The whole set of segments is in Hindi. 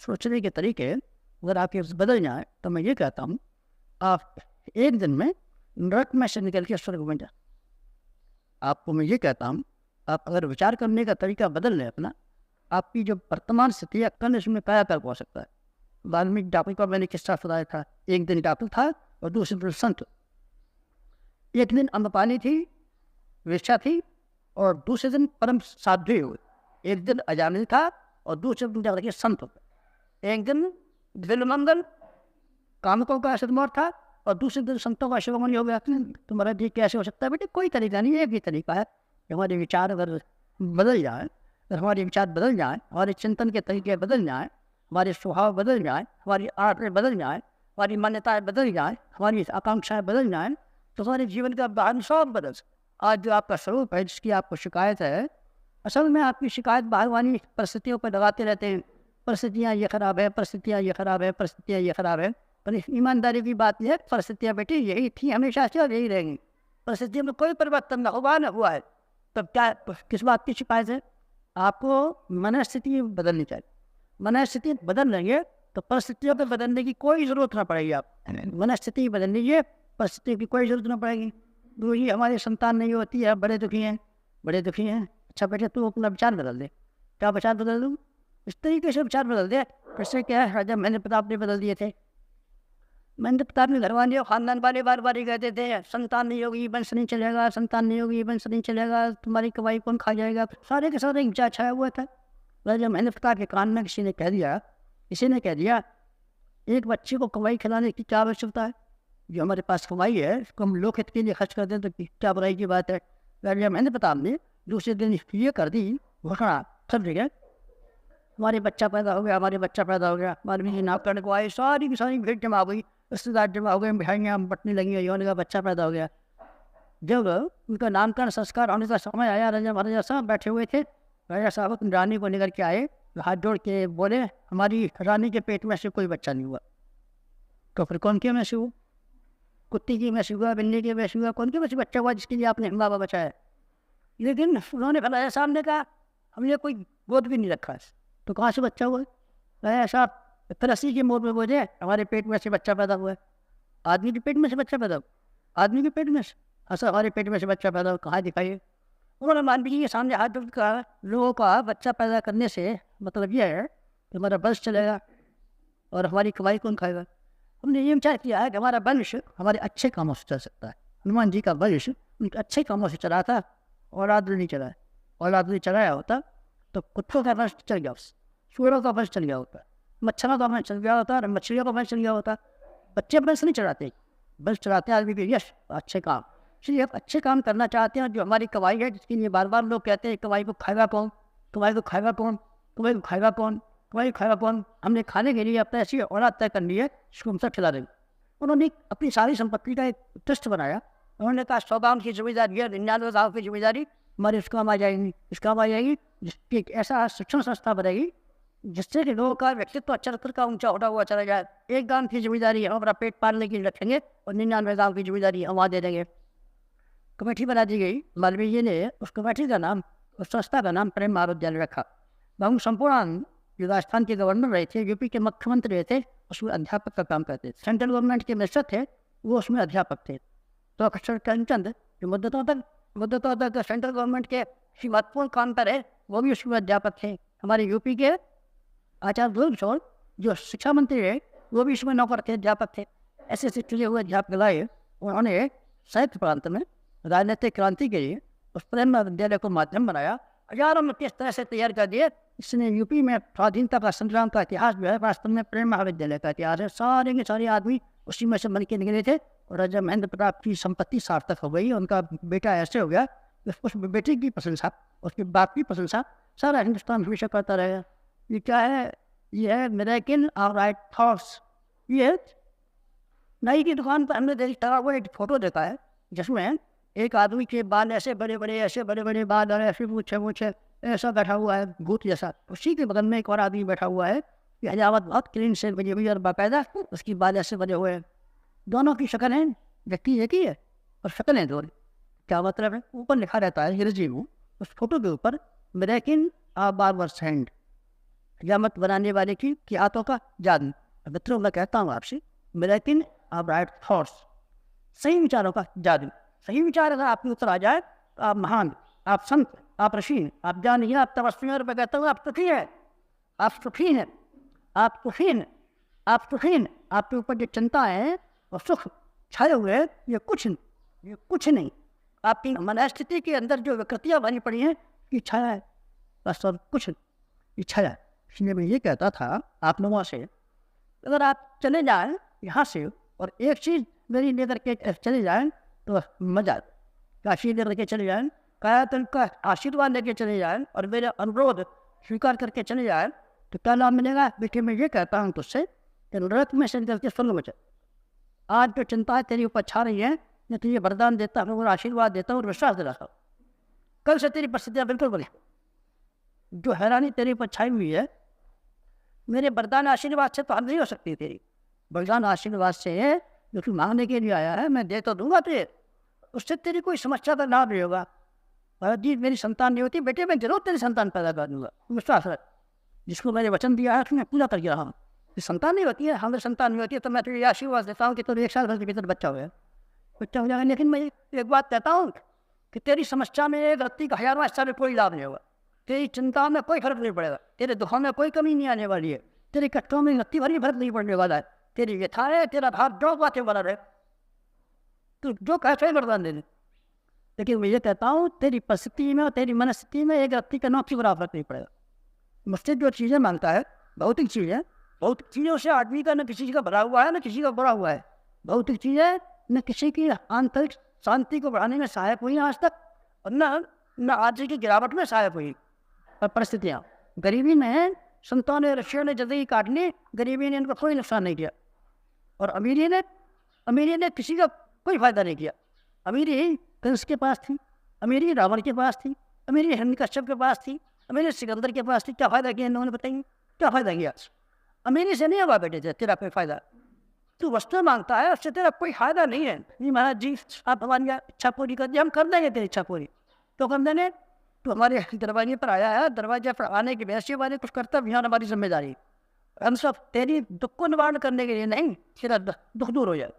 सोचने के तरीके अगर आपके बदल जाए तो मैं ये कहता हूँ आप एक दिन में नरक में से निकल के स्वर्ग में जाए। आपको मैं ये कहता हूँ आप अगर विचार करने का तरीका बदल लें अपना, आपकी जो वर्तमान स्थिति है कल इसमें काया कर पहुँच सकता है। वाल्मीकि डॉक्टर का मैंने किस्सा सुनाया था, एक दिन डॉक्टर था और दूसरे दिन संत। एक दिन अम्रपाली थी, वेश्या थी, और दूसरे दिन परम साध्वी हुई। एक दिन अजामिल था और दूसरे दिन जाकर के संत हो गए। एक दिन दिलमंगल कामकों का आशीर्वाद था और दूसरे दिन संतों का आशीर्वाद हो गया। तुम्हारा जी कैसे हो सकता है बेटे? कोई तरीका नहीं, एक ही तरीका है कि हमारे विचार अगर बदल जाए, अगर हमारे विचार बदल जाए, हमारे चिंतन के तरीके बदल जाए, हमारे स्वभाव बदल जाए, हमारी आदतें बदल जाए, हमारी मान्यताएं बदल जाए, हमारी आकांक्षाएं बदल जाएं, तो हमारे जीवन का बयान सब बदल सकता। आज जो आपका स्वरूप है, जिसकी आपको शिकायत है, असल में आपकी शिकायत बाहर वाली परिस्थितियों पर लगाते रहते हैं। परिस्थितियाँ ये खराब है, परिस्थितियाँ ये खराब है, परिस्थितियाँ ये खराब है। पर ईमानदारी की बात यह है, परिस्थितियाँ बेटी यही थी हमेशा से और यही रहेंगी। परिस्थितियों में कोई परिवर्तन ना हुआ ना हुआ है, तब क्या किस बात की शिकायत है? आपको मनस्थिति बदलनी चाहिए। मनस्थिति बदल लेंगे तो परिस्थितियों पर बदलने की कोई ज़रूरत ना पड़ेगी। आप मनस्थिति बदल लीजिए, परिस्थिति की कोई ज़रूरत ना पड़ेगी। तो ये हमारी संतान नहीं होती है, बड़े दुखी हैं, बड़े दुखी हैं। अच्छा बेटे तू अपना विचार बदल दे। क्या विचार बदल दूँ? इस तरीके से विचार बदल दे। इससे क्या है, राजा महेंद्र प्रताप ने बदल दिए थे। महेंद्र प्रताप ने घर वाले खानदान वाले बार बार ही कहते थे संतान नहीं होगी वंश नहीं चलेगा, संतान नहीं होगी वंश नहीं चलेगा, तुम्हारी कमाई कौन खा जाएगा। सारे के सारे विचार छाया हुआ था। राजा महेंद्र प्रताप के कान में किसी ने कह दिया एक बच्चे को कमाई खिलाने की क्या आवश्यकता है? जो हमारे पास कमाई है उसको हम लोक हित के लिए खर्च कर दें तो क्या बुराई की बात है। राजा महेंद्र प्रताप ने दूसरे दिन ये कर दी घोषणा सब जगह, हमारे बच्चा पैदा हो गया, हमारे बच्चा पैदा हो गया। हमारे भी नाम करने को आए, सारी की सारी भीड़ जमा हो गई, रिश्तेदार जमा हो गए, मिठाइयाँ बटने लगी, योने का बच्चा पैदा हो गया। जब उनका नामकरण संस्कार होने का समय आया, राजा महाराजा साहब बैठे हुए थे। राजा साहब अपनी रानी को निकल के आए, हाथ जोड़ के बोले हमारी रानी के पेट में से कोई बच्चा नहीं हुआ। तो फिर कौन के में से हुआ? कुत्ती की में से हुआ, बिल्ली की में से हुआ, कौन के में से बच्चा हुआ जिसके लिए आपने हंगामा बचाया? लेकिन उन्होंने राजा साहब ने कहा हमने कोई गोद भी नहीं रखा है, तो कहाँ से बच्चा हुआ? राजा साहब फिर 80 की मोड़ में बोले हमारे पेट में से बच्चा पैदा हुआ है। आदमी के पेट में से बच्चा पैदा हुआ? आदमी के पेट में से? अच्छा, हमारे पेट में से बच्चा पैदा हुआ, कहाँ दिखाइए? उन्होंने मान जी के सामने हाथ जोड़ कर लोगों का बच्चा पैदा करने से मतलब यह है कि हमारा वंश चलेगा और हमारी कमाई कौन खाएगा। हमने ये विचार किया है कि हमारा वंश हमारे अच्छे कामों से चल सकता है। हनुमान जी का वंश उनके अच्छे कामों से चला था, औलाद नहीं चला है। औलाद नहीं चलाया होता तो कुत्तों का वंश चल गया, सूअरों का वंश चल गया होता, मच्छरों का वंश चल गया होता, मछलियों का वंश चल गया होता। बच्चे वंश नहीं चलाते, वंश चलाते आदमी के यश अच्छे काम। इसलिए आप अच्छे काम करना चाहते हैं, जो हमारी कमाई है जिसके लिए बार बार लोग कहते हैं कमाई को खाएगा कौन, कमाई को खाएगा कौन, कमाई को खाएगा कौन, कमाई को खाएगा कौन। हमने खाने के लिए अपना ऐसी औलाद तय करनी है जिसको हम सब खिला देंगे। उन्होंने अपनी सारी संपत्ति का एक ट्रस्ट बनाया। उन्होंने कहा 100 गाँव की जिम्मेदारी है, 99 गाँव की जिम्मेदारी हमारे इस काम आ जाएगी, इस काम आ जाएगी, जिसकी ऐसा शिक्षण संस्था बनेगी जिससे कि लोगों का व्यक्तित्व चरित्र का ऊंचा होता हुआ चला जाए। एक गाँव की जिम्मेदारी हम अपना पेट पालने के लिए रखेंगे और 99 गाँव की जिम्मेदारी हम वहाँ दे देंगे। कमेटी बना दी गई। वाल्मीकि ने उस कमेटी का नाम, उस संस्था का नाम प्रेम महाविद्यालय रखा। बाबू संपूर्ण जो राजस्थान के गवर्नर रहे थे, यूपी के मुख्यमंत्री रहे थे, उसमें अध्यापक का काम करते थे। सेंट्रल गवर्नमेंट के मिनिस्टर थे, वो उसमें अध्यापक थे। तो अक्षर करमचंद जो मुद्दतों तक सेंट्रल गवर्नमेंट के महत्वपूर्ण काम पर है, वो भी उसमें अध्यापक थे। हमारे यूपी के आचार्य ध्रुव जो शिक्षा मंत्री रहे, वो भी इसमें नौकर थे, अध्यापक थे। ऐसे चुने हुए अध्यापक लाए। उन्होंने संयुक्त प्रांत में राजनीतिक क्रांति के लिए उस प्रेम महाविद्यालय को माध्यम बनाया। हजारों में किस तरह से तैयार कर दिए। इसने यूपी में स्वाधीनता का संग्राम का इतिहास जो है वास्तव में प्रेम महाविद्यालय का इतिहास है। सारे के सारे आदमी उसी में से बन के निकले थे और राजा महेंद्र प्रताप की संपत्ति सार्थक हो गई। उनका बेटा ऐसे हो गया, उस बेटे की प्रशंसा, उसके बाप की प्रशंसा सारा हिंदुस्तान हमेशा करता रहेगा। ये क्या है? ये है मिरेकल ऑफ राइट थॉट्स। ये नई की दुकान पर हमने देखा हुआ एक फोटो देखा है जिसमें एक आदमी के बाल ऐसे बड़े बड़े बाल और ऐसे मूछे ऐसा बैठा हुआ है भूत जैसा। उसी के बगल में एक और आदमी बैठा हुआ है कि हजावत बहुत क्लीन से बनी हुई और बाकायदा उसकी बाल ऐसे बने हुए हैं। दोनों की शक्ल है, व्यक्ति एक ही है और शक्ल है दो। क्या मतलब है? ऊपर लिखा रहता है अंग्रेजी में उस फोटो के ऊपर मिरेकल ऑफ बार्बर्स हैंड। हिजामत बनाने वाले की हाथों का जादू। मित्रों, मैं कहता हूँ आपसे, लेकिन आप राइट थॉट्स, सही विचारों का जादू। सही विचार अगर आपके उत्तर आ जाए तो आप महान, आप संत, आप ऋषि हैं, आप ज्ञानी हैं, आप तपस्वी हैं। और मैं कहता हूँ आप सुखी हैं, आप सुखी हैं, आप सुखी हैं, आप सुखी हैं। आपके ऊपर जो चिंता है और सुख छाए हुए हैं, ये कुछ नहीं। आपकी मनस्थिति के अंदर जो विकृतियाँ बनी पड़ी हैं, ये छाया है, बस और कुछ ये छाया है। इसलिए मैं ये कहता था आप लोगों से, अगर आप चले जाएं यहाँ से और एक चीज़ मेरी लेकर के चले जाएं तो मजा, काशी लेकर के चले जाएं, कायातन का आशीर्वाद लेके चले जाएं और मेरा अनुरोध स्वीकार करके चले जाएं, तो क्या लाभ मिलेगा? देखिए, मैं ये कहता हूँ तुझसे कि नरक में से निकल के स्वर्ग में चल। आज जो चिंता तेरी ऊपर छा रही है, मैं तुझे वरदान देता हूँ और आशीर्वाद देता हूँ और विश्वास दिलाता हूँ, कल से तेरी परिस्थितियाँ बिल्कुल बदलें। जो हैरानी तेरे ऊपर छाई हुई है, मेरे वरदान आशीर्वाद से तो हल नहीं हो सकती। तेरी वरदान आशीर्वाद से जो तू मांगने के लिए आया है, मैं दे तो दूंगा तुझे, उससे तेरी कोई समस्या का लाभ नहीं होगा। जी मेरी संतान नहीं होती, बेटे मैं जरूर तेरी संतान पैदा कर दूंगा, विश्वास रख। जिसको मैंने वचन दिया है उसने पूरा कर रहा हूँ। संतान नहीं होती है, हमें संतान नहीं होती है, तो मैं तुझे आशीर्वाद देता हूँ कि तुझे 1 साल भर के भीतर बच्चा हो जाएगा। लेकिन मैं एक बात कहता हूँ कि तेरी समस्या में एक रत्ती का 1000वां हिस्सा में कोई लाभ नहीं होगा। तेरी चिंता में कोई फर्क नहीं पड़ेगा, तेरे दुखों में कोई कमी नहीं आने वाली है, तेरे कष्टों में रत्ती भर फर्क नहीं पड़ने वाला है। तेरी व्यथा है, तेरा भाव जो बातें बना रहे, तू जो कैसे वरदान दे दे। लेकिन मैं ये कहता हूँ, तेरी परिस्थिति में और तेरी मनस्थिति में एक रत्ती का नौकी बराबर फर्क नहीं पड़ेगा। मुझसे जो चीज़ें मांगता है, भौतिक चीज़ें, भौतिक चीज़ों से आदमी का न किसी का भरा हुआ है न किसी का बुरा हुआ है। भौतिक चीज़ें न किसी की आंतरिक शांति को बढ़ाने में सहायक हुई आज तक, और न आज की गिरावट में सहायक हुई। और परिस्थितियाँ, गरीबी में संतों ने, ऋषियों ने जिंदगी काट ली, गरीबी ने इनको कोई नुकसान नहीं किया। और अमीरी ने किसी का कोई फायदा नहीं किया। अमीरी कंस के पास थी, अमीरी रावण के पास थी, अमीरी हिरण्यकश्यप के पास थी, अमीरी सिकंदर के पास थी। क्या फायदा किया इन लोगों ने? बताइए क्या फायदा किया? अमीरी से नहीं हुआ बेटे तेरा कोई फायदा। तू वस्तु मांगता है, उससे तेरा कोई फायदा नहीं है। नहीं महाराज जी, आप हमारी इच्छा पूरी कर दी, हम कर देंगे तेरी इच्छा पूरी। तो कर देने, तो हमारे दरवाजे पर आया है, दरवाजे पर आने की वजह से हमारे कुछ कर्तव्य, यहाँ हमारी जिम्मेदारी। हम सब तेरी दुख को निवारण करने के लिए नहीं, तेरा दुख दूर हो जाए।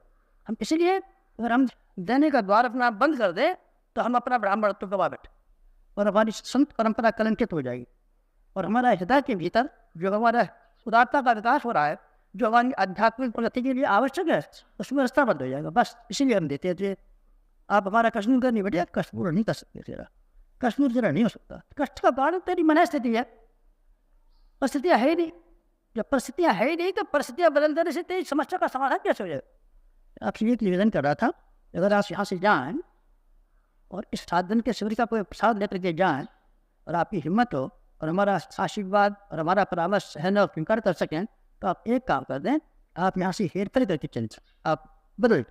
हम इसलिए अगर हम देने का द्वार अपना बंद कर दें तो हम अपना ब्राह्मणत्व गवा बैठे और हमारी संत परंपरा कलंकित हो जाएगी। और हमारा हृदय के भीतर जो हमारा उदारता का विकास हो रहा है, जो हमारी आध्यात्मिक प्रगति के लिए आवश्यक है, उसमें रास्ता बंद हो जाएगा। बस इसीलिए हम देते थे। आप हमारा कष्ट दूर करनी बेटे, कष्ट पूरा नहीं कर सकते, तेरा कष्ट दूर तेरा नहीं हो सकता। कष्ट का कारण तेरी मनस्थिति है, परिस्थितियाँ है ही नहीं। जब परिस्थितियाँ है ही नहीं तो परिस्थितियाँ बदल देने से तेरी समस्या का समाधान कैसे हो जाएगा? आपसे एक निवेदन कर रहा था, अगर आप यहाँ से जाएँ और इस 7 दिन के शिविर का कोई प्रसाद लेकर के जाएँ और आपकी हिम्मत हो और हमारा आशीर्वाद और हमारा परामर्श सहन और स्वीकार कर सकें, तो आप एक काम कर दें, आप यहाँ से हेर फेर करके चले, आप बदल